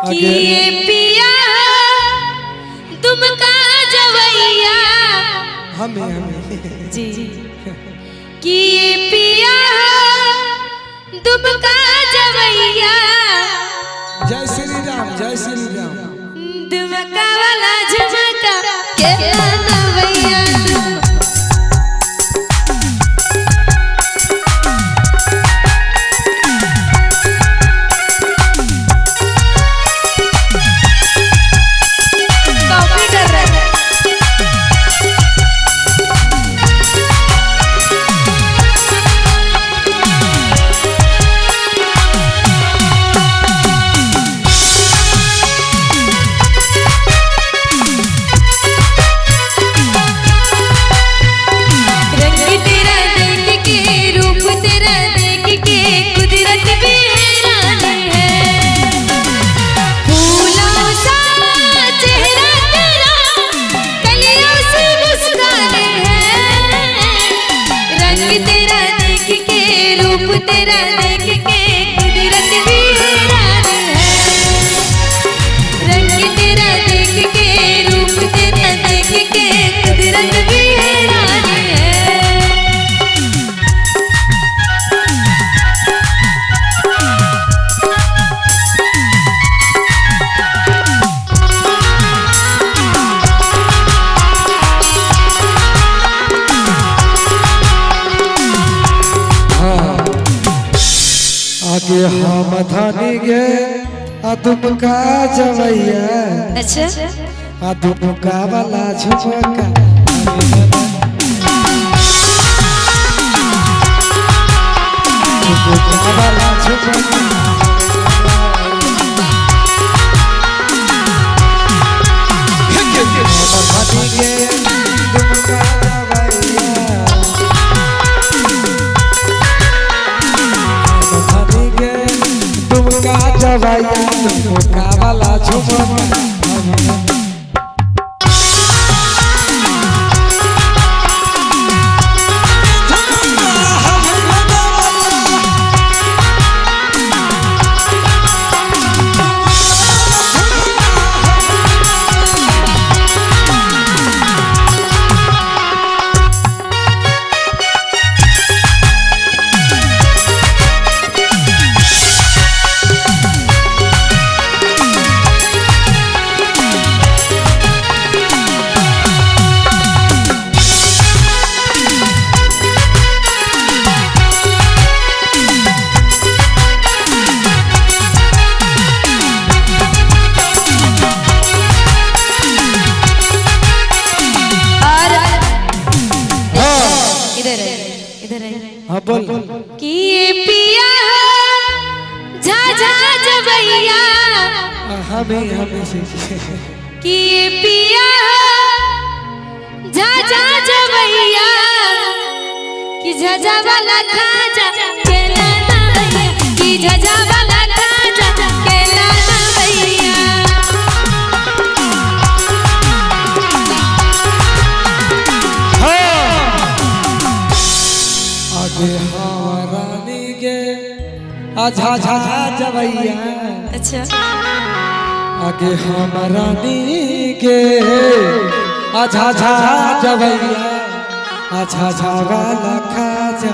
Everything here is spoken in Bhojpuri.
कि ये पिया तुम का जवैया हमें जी कि ये पिया तुम का जवैया जय श्री राम जय श्री राम। दुमका वाला झुमका के नवैया तेरा देख के कुदरत भी हैरान है। रंग तेरा देख के रूप तेरा देख के कुदरत भी हैरान है। आगे हम धानी गे अदुम का जवैया अच्छा अदुम का वाला झुमका वाला झुमका जवैया झुमका वाला झुमका हाँ बोल कि ये पिया झा झा जवैया हमें कि ये पिया झा झा जवैया कि झझा वाला खाजा केला नवैया कि झझा वाला खाजा केला नवैया आगे हमारानी गे आझा झा जवैया अच्छा आगे हमारानी गे आझा झा जवैया आझा झा वाला खाजा